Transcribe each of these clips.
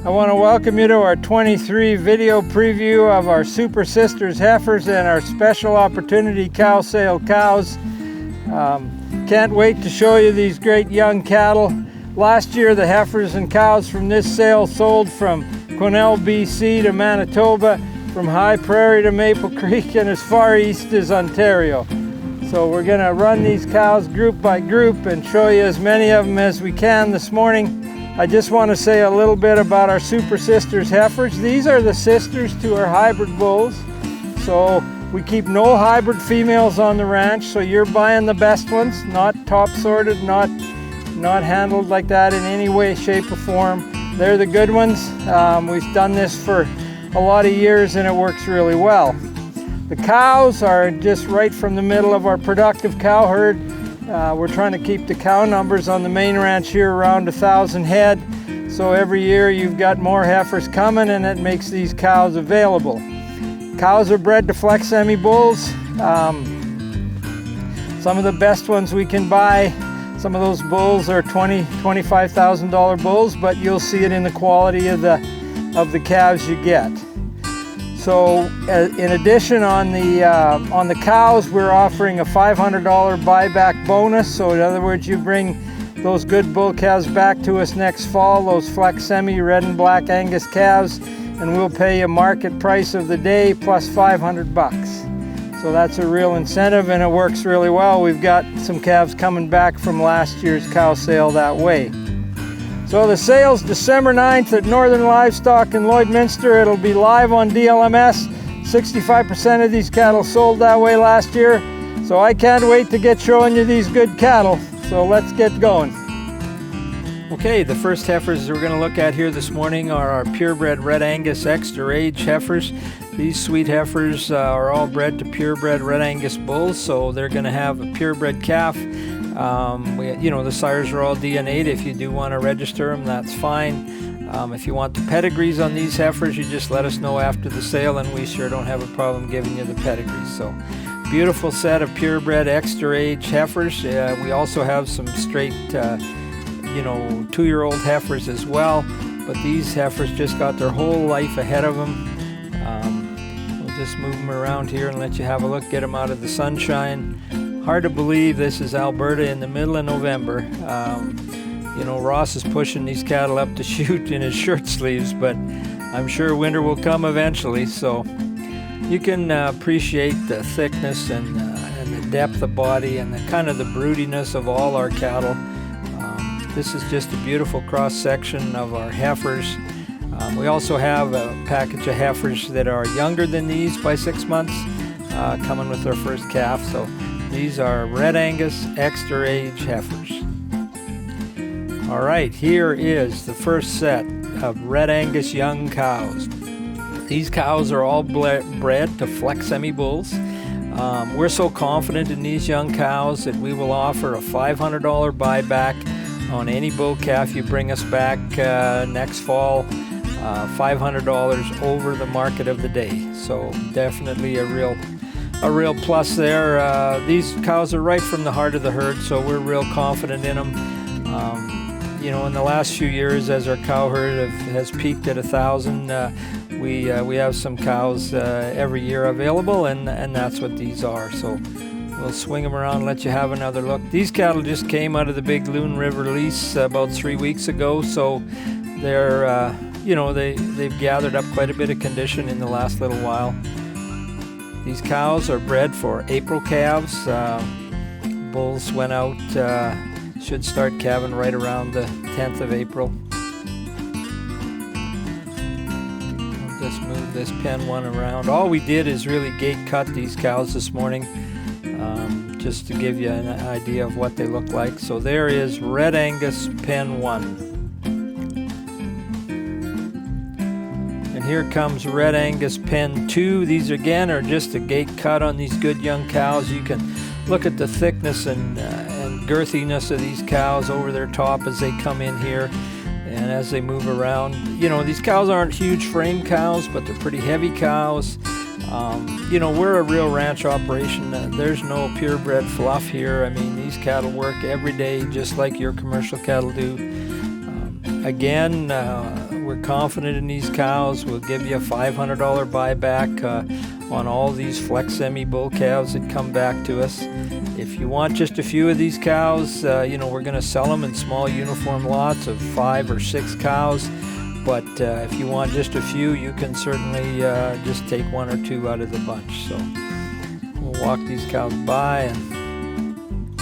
I want to welcome you to our 23 video preview of our Super Sisters heifers and our special opportunity cow sale cows. Can't wait to show you these great young cattle. Last year the heifers and cows from this sale sold from Quesnel, BC to Manitoba, from High Prairie to Maple Creek, and as far east as Ontario. So we're going to run these cows group by group and show you as many of them as we can this morning. I just want to say a little bit about our Super Sisters heifers. These are the sisters to our hybrid bulls. So we keep no hybrid females on the ranch, so you're buying the best ones, not top sorted, not handled like that in any way, shape or form. They're the good ones. We've done this for a lot of years and it works really well. The cows are just right from the middle of our productive cow herd. We're trying to keep the cow numbers on the main ranch here around 1,000 head. So every year you've got more heifers coming and it makes these cows available. Cows are bred to Fleck Semi bulls. Some of the best ones we can buy. Some of those bulls are $25,000 bulls, but you'll see it in the quality of the calves you get. So in addition on the cows, we're offering a $500 buyback bonus. So in other words, you bring those good bull calves back to us next fall, those Fleck Semi Red and Black Angus calves, and we'll pay you market price of the day plus 500 bucks. So that's a real incentive and it works really well. We've got some calves coming back from last year's cow sale that way. So the sale's December 9th at Northern Livestock in Lloydminster. It'll be live on DLMS. 65% of these cattle sold that way last year. So I can't wait to get showing you these good cattle. So let's get going. Okay, the first heifers we're going to look at here this morning are our purebred Red Angus extra age heifers. These sweet heifers are all bred to purebred Red Angus bulls, so they're going to have a purebred calf. The sires are all DNA'd. If you do want to register them, that's fine. If you want the pedigrees on these heifers, you just let us know after the sale and we sure don't have a problem giving you the pedigrees. So beautiful set of purebred extra age heifers. We also have some straight 2-year-old heifers as well, but these heifers just got their whole life ahead of them. We'll just move them around here and let you have a look, get them out of the sunshine. Hard to believe this is Alberta in the middle of November. Ross is pushing these cattle up to shoot in his shirt sleeves, but I'm sure winter will come eventually, so you can appreciate the thickness and the depth of body and the kind of the broodiness of all our cattle. This is just a beautiful cross-section of our heifers. We also have a package of heifers that are younger than these by 6 months, coming with their first calf. So these are Red Angus extra age heifers. All right, here is the first set of Red Angus young cows. These cows are all bred to Fleck Semi bulls. We're so confident in these young cows that we will offer a $500 buyback on any bull calf you bring us back next fall, $500 over the market of the day. So definitely a real plus there. These cows are right from the heart of the herd, so we're real confident in them. In the last few years, as our cow herd has peaked at 1,000, we have some cows every year available, and that's what these are. So we'll swing them around and let you have another look. These cattle just came out of the big Loon River lease about 3 weeks ago, so they're, they've gathered up quite a bit of condition in the last little while. These cows are bred for April calves. Bulls went out, should start calving right around the 10th of April. I'll just move this pen one around. All we did is really gate cut these cows this morning, just to give you an idea of what they look like. So there is Red Angus pen 1. And here comes Red Angus pen 2. These again are just a gate cut on these good young cows. You can look at the thickness and girthiness of these cows over their top as they come in here and as they move around. These cows aren't huge frame cows, but they're pretty heavy cows. We're a real ranch operation. There's no purebred fluff here. I mean, these cattle work every day just like your commercial cattle do. Again, we're confident in these cows. We'll give you a $500 buyback on all these Fleck Semi bull calves that come back to us. If you want just a few of these cows, we're going to sell them in small uniform lots of 5 or 6 cows. But if you want just a few, you can certainly just take 1 or 2 out of the bunch. So we'll walk these cows by and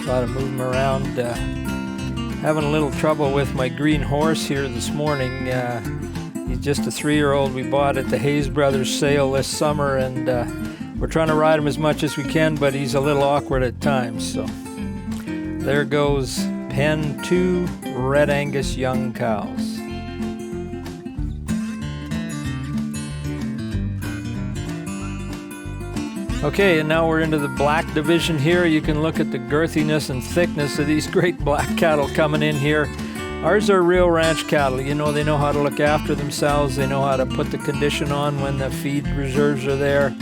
try to move them around. Having a little trouble with my green horse here this morning. He's just a 3-year-old we bought at the Hayes Brothers sale this summer, and we're trying to ride him as much as we can, but he's a little awkward at times. So there goes pen 2 Red Angus young cows. Okay, and now we're into the black division here. You can look at the girthiness and thickness of these great black cattle coming in here. Ours are real ranch cattle. They know how to look after themselves. They know how to put the condition on when the feed reserves are there.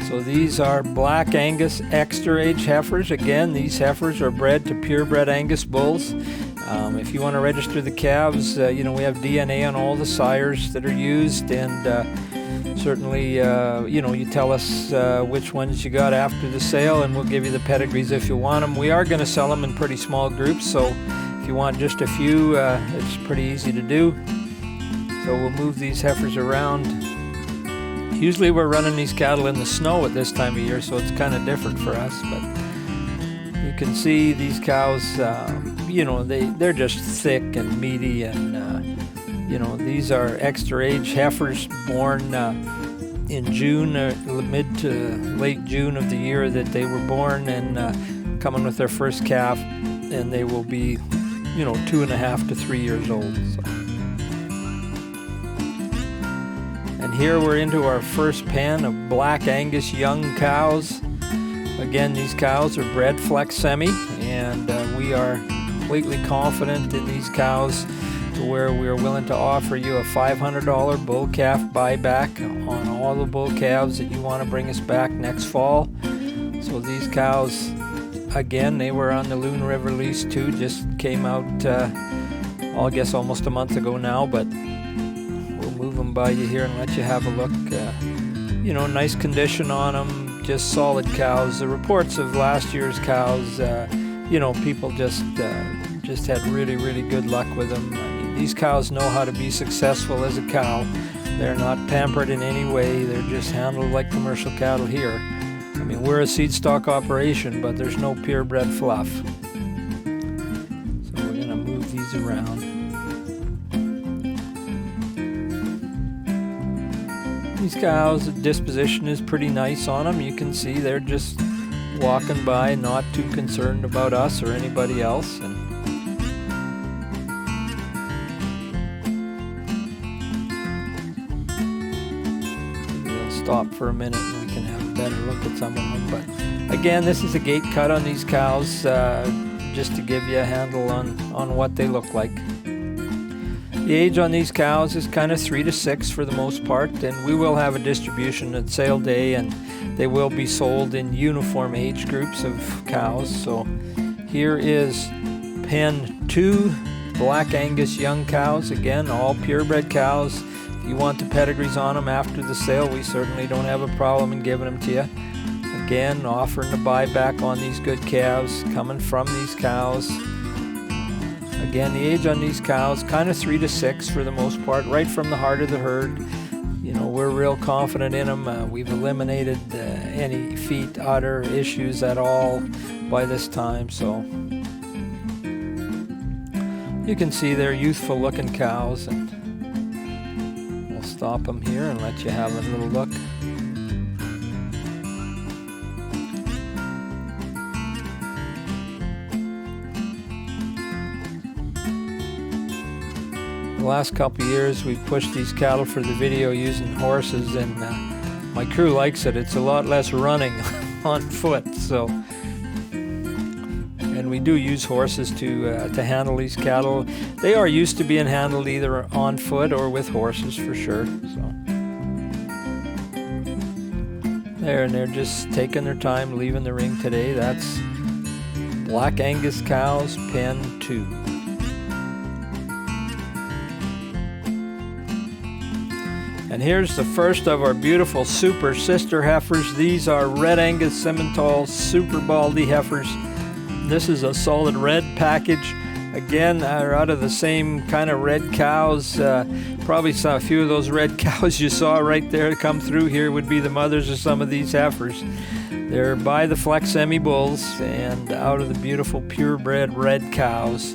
So these are Black Angus extra age heifers. Again, these heifers are bred to purebred Angus bulls. If you want to register the calves, we have DNA on all the sires that are used, and certainly, you tell us which ones you got after the sale, and we'll give you the pedigrees if you want them. We are going to sell them in pretty small groups, so if you want just a few, it's pretty easy to do. So we'll move these heifers around. Usually we're running these cattle in the snow at this time of year, so it's kind of different for us. But you can see these cows, they're just thick and meaty, and these are extra age heifers born in June, mid to late June of the year that they were born, and coming with their first calf, and they will be 2.5 to 3 years old. So. And here we're into our first pen of Black Angus young cows. Again, these cows are bred Fleck Semi, and we are completely confident in these cows to where we are willing to offer you a $500 bull calf buyback on all the bull calves that you want to bring us back next fall. So these cows, again, they were on the Loon River lease too, just came out I guess almost a month ago now, but we'll move them by you here and let you have a look. Nice condition on them, just solid cows. The reports of last year's cows, people just had really, really good luck with them. I mean, these cows know how to be successful as a cow. They're not pampered in any way. They're just handled like commercial cattle here. I mean, we're a seed stock operation, but there's no purebred fluff. So we're going to move these around. These cows, the disposition is pretty nice on them. You can see they're just walking by, not too concerned about us or anybody else. And we'll stop for a minute and we can have a better look at some of them. But again, this is a gate cut on these cows, just to give you a handle on what they look like. The age on these cows is kind of 3 to 6 for the most part, and we will have a distribution at sale day, and they will be sold in uniform age groups of cows. So here is pen 2 Black Angus young cows. Again, all purebred cows. If you want the pedigrees on them after the sale, we certainly don't have a problem in giving them to you. Again, offering the buyback on these good calves coming from these cows. Again, the age on these cows, kind of 3 to 6 for the most part, right from the heart of the herd. We're real confident in them. We've eliminated any feet, udder issues at all by this time. So you can see they're youthful looking cows, and we'll stop them here and let you have a little look. The last couple of years we've pushed these cattle for the video using horses, and my crew likes it. It's a lot less running on foot, so, and we do use horses to handle these cattle. They are used to being handled either on foot or with horses for sure. So there, and they're just taking their time leaving the ring today. That's Black Angus cows, pen 2. And here's the first of our beautiful super sister heifers. These are Red Angus-Simmental super baldy heifers. This is a solid red package. Again, are out of the same kind of red cows. Probably saw a few of those red cows you saw right there come through here would be the mothers of some of these heifers. They're by the Fleck Simmental bulls and out of the beautiful purebred red cows.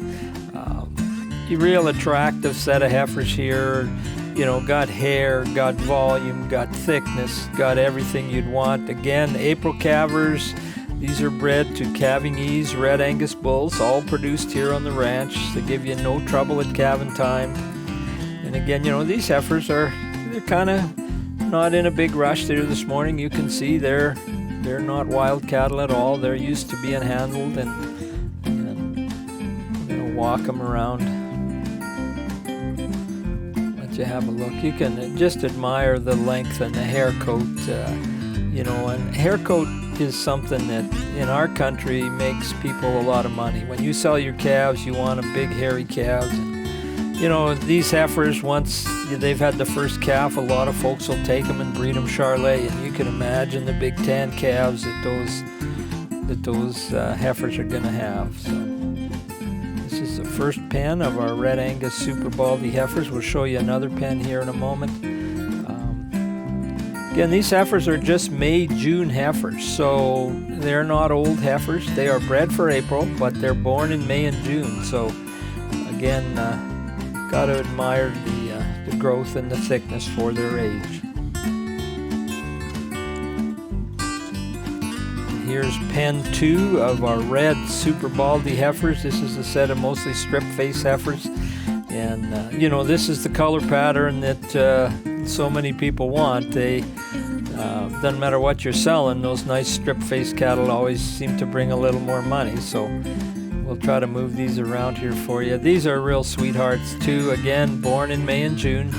A real attractive set of heifers here. You know, got hair, got volume, got thickness, got everything you'd want. Again, April Calvers. These are bred to calving-ease Red Angus bulls, all produced here on the ranch. They give you no trouble at calving time. And again, you know, these heifers they're kind of not in a big rush there this morning. You can see they're not wild cattle at all. They're used to being handled, and I'm going to walk them around. You have a look. You can just admire the length and the hair coat, you know, and hair coat is something that in our country makes people a lot of money. When you sell your calves, you want them big hairy calves. And, you know, these heifers, once they've had the first calf, a lot of folks will take them and breed them Charolais, and you can imagine the big tan calves that those heifers are going to have. So this is the first pen of our Red Angus Super Baldy heifers. We'll show you another pen here in a moment. Again, these heifers are just May-June heifers, so they're not old heifers. They are bred for April, but they're born in May and June. So again, got to admire the growth and the thickness for their age. Here's pen 2 of our red super baldy heifers. This is a set of mostly strip face heifers, and you know, this is the color pattern that so many people want. They doesn't matter what you're selling, those nice strip face cattle always seem to bring a little more money. So we'll try to move these around here for you. These are real sweethearts too. Again, born in May and June,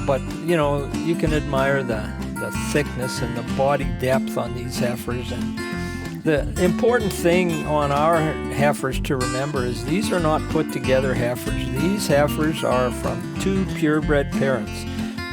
but you know, you can admire the thickness and the body depth on these heifers. And the important thing on our heifers to remember is these are not put together heifers. These heifers are from 2 purebred parents.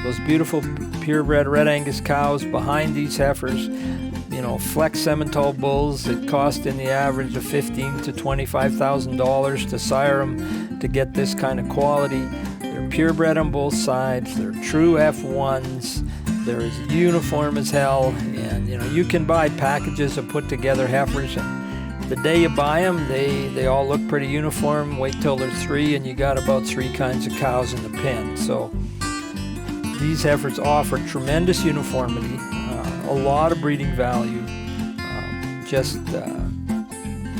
Those beautiful purebred Red Angus cows behind these heifers, you know, Fleck Simmental bulls that cost in the average of $15,000 to $25,000 to sire them to get this kind of quality. They're purebred on both sides. They're true F1s. They're as uniform as hell, and you know, you can buy packages of put together heifers, and the day you buy them, they all look pretty uniform. Wait till they're 3 and you got about 3 kinds of cows in the pen. So these heifers offer tremendous uniformity, a lot of breeding value,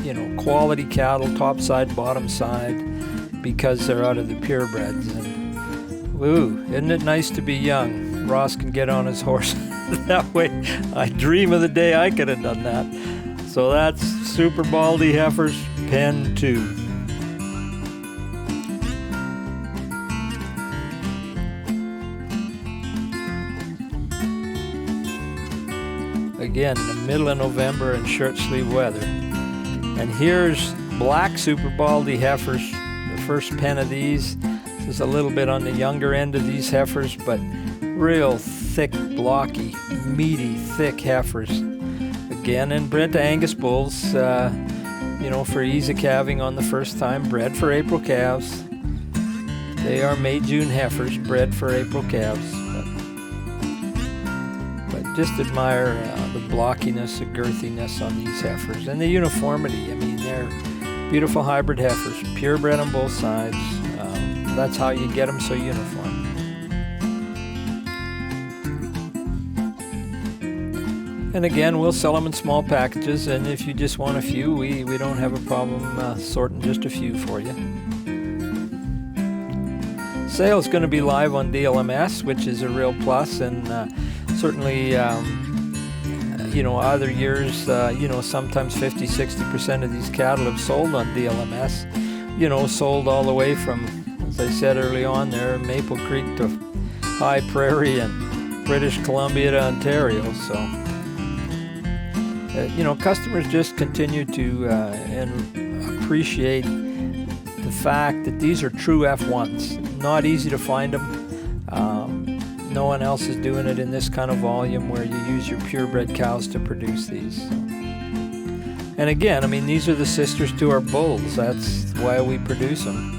you know, quality cattle, top side, bottom side, because they're out of the purebreds. And woo, isn't it nice to be young? Ross can get on his horse that way. I dream of the day I could have done that. So that's Super Baldy heifers, pen 2. Again, in the middle of November in shirt sleeve weather. And here's black Super Baldy heifers, the first pen of these. This is a little bit on the younger end of these heifers, but real thick, blocky, meaty, thick heifers. Again, and bred to Angus bulls, you know, for ease of calving on the first time, bred for April calves. They are May-June heifers, bred for April calves. But just admire the blockiness, the girthiness on these heifers, and the uniformity. I mean, they're beautiful hybrid heifers, purebred on both sides. That's how you get them so uniform. And again, we'll sell them in small packages, and if you just want a few, we don't have a problem sorting just a few for you. Sale is going to be live on DLMS, which is a real plus, and certainly, you know, other years, you know, sometimes 50-60% of these cattle have sold on DLMS, you know, sold all the way from, as I said early on there, Maple Creek to High Prairie and British Columbia to Ontario. So you know, customers just continue to and appreciate the fact that these are true F1s. Not easy to find them. no one else is doing it in this kind of volume where you use your purebred cows to produce these. So. And again, I mean, these are the sisters to our bulls. That's why we produce them.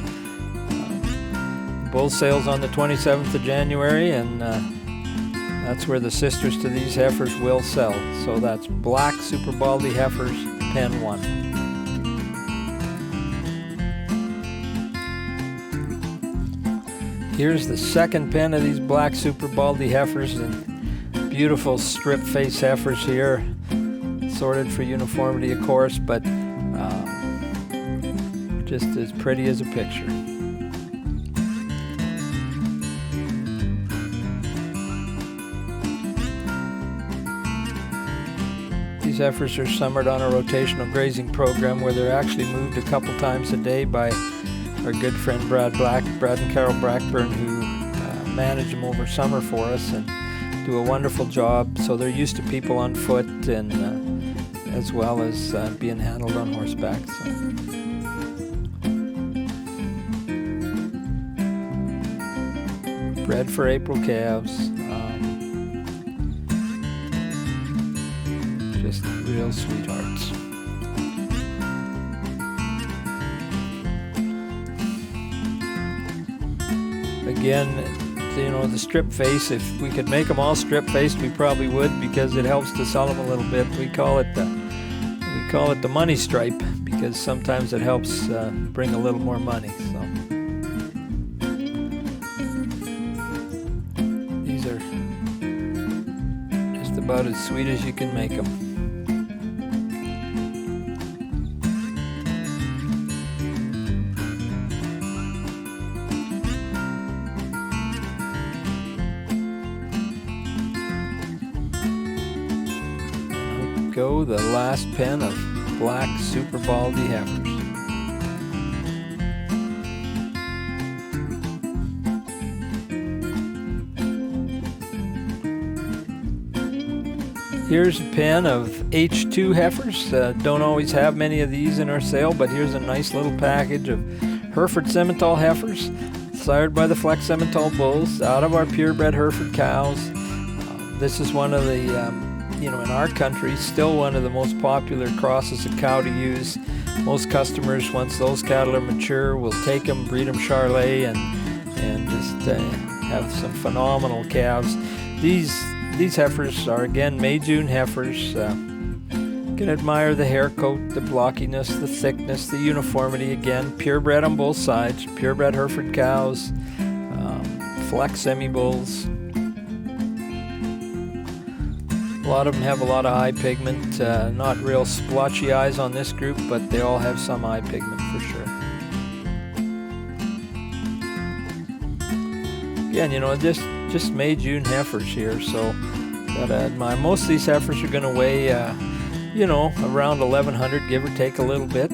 Bull sales on the 27th of January, and that's where the sisters to these heifers will sell. So that's black super baldy heifers, pen 1. Here's the second pen of these black super baldy heifers, and beautiful strip face heifers here, sorted for uniformity of course, but just as pretty as a picture. These heifers are summered on a rotational grazing program where they're actually moved a couple times a day by our good friend Brad and Carol Blackburn, who manage them over summer for us and do a wonderful job. So they're used to people on foot, and as well as being handled on horseback. So. Bred for April calves. Just real sweethearts. Again, you know, the strip face, if we could make them all strip faced, we probably would, because it helps to sell them a little bit. We call it the money stripe, because sometimes it helps bring a little more money. So these are just about as sweet as you can make them. Go the last pen of black super baldy heifers. Here's a pen of H2 heifers. Don't always have many of these in our sale, but here's a nice little package of Hereford Simmental heifers, sired by the Fleck Simmental bulls, out of our purebred Hereford cows. This is one of the in our country, still one of the most popular crosses of cow to use. Most customers, once those cattle are mature, will take them, breed them Charolais, and just have some phenomenal calves. These heifers are again May-June heifers. You can admire the hair coat, the blockiness, the thickness, the uniformity. Again, purebred on both sides, purebred Hereford cows, Fleck semi-bulls. A lot of them have a lot of eye pigment, not real splotchy eyes on this group, but they all have some eye pigment for sure. Again, just May-June heifers here, so gotta admire. Most of these heifers are going to weigh, around 1,100, give or take a little bit,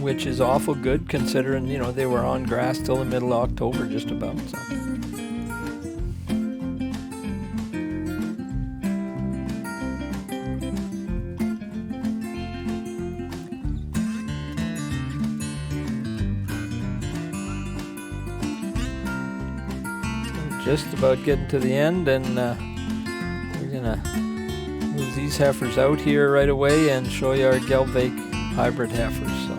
which is awful good considering, they were on grass till the middle of October just about, so. Just about getting to the end, and we're gonna move these heifers out here right away and show you our Gelbvieh hybrid heifers. So.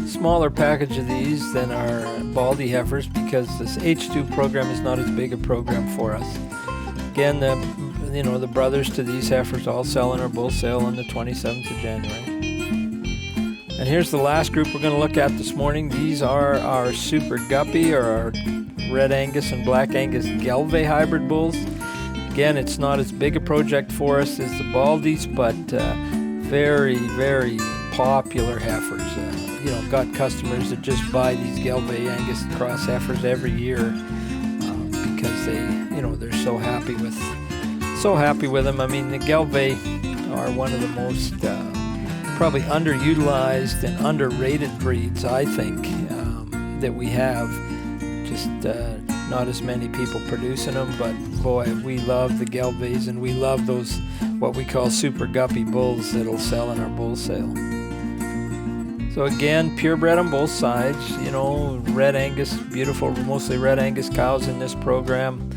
Smaller package of these than our baldy heifers, because this H2 program is not as big a program for us. Again, the brothers to these heifers all sell in our bull sale on the 27th of January. And here's the last group we're going to look at this morning. These are our Super Guppy, or our Red Angus and Black Angus Gelbvieh hybrid bulls. Again, it's not as big a project for us as the Baldies, but very, very popular heifers. Got customers that just buy these Gelbvieh Angus cross heifers every year because they're so happy with them. I mean, the Gelbvieh are one of the most probably underutilized and underrated breeds, I think, that we have. Just not as many people producing them, but boy, we love the Gelbviehs, and we love those what we call super guppy bulls that'll sell in our bull sale. So again, purebred on both sides, you know, Red Angus, beautiful, mostly Red Angus cows in this program.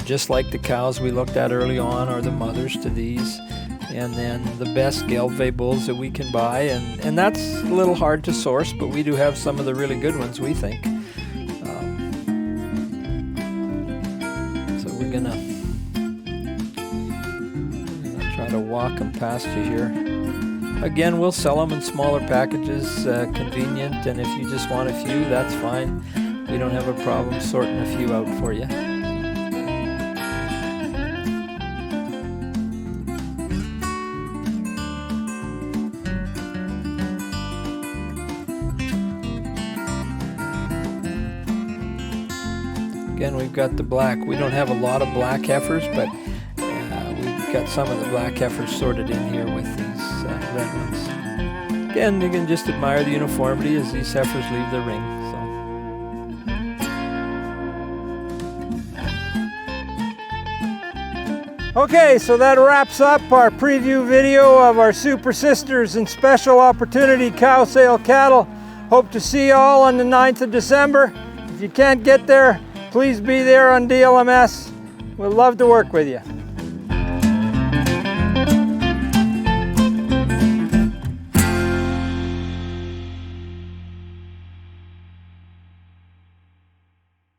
Just like the cows we looked at early on are the mothers to these. And then the best Gelbvieh bulls that we can buy, and that's a little hard to source, but we do have some of the really good ones, we think. So we're gonna try to walk them past you here. Again, we'll sell them in smaller packages, convenient, and if you just want a few, that's fine. We don't have a problem sorting a few out for you. Again, we've got the black. We don't have a lot of black heifers, but we've got some of the black heifers sorted in here with these red ones. Again, you can just admire the uniformity as these heifers leave the ring. Okay, so that wraps up our preview video of our Super Sisters and Special Opportunity Cow Sale cattle. Hope to see you all on the 9th of December. If you can't get there, please be there on DLMS. We'd love to work with you.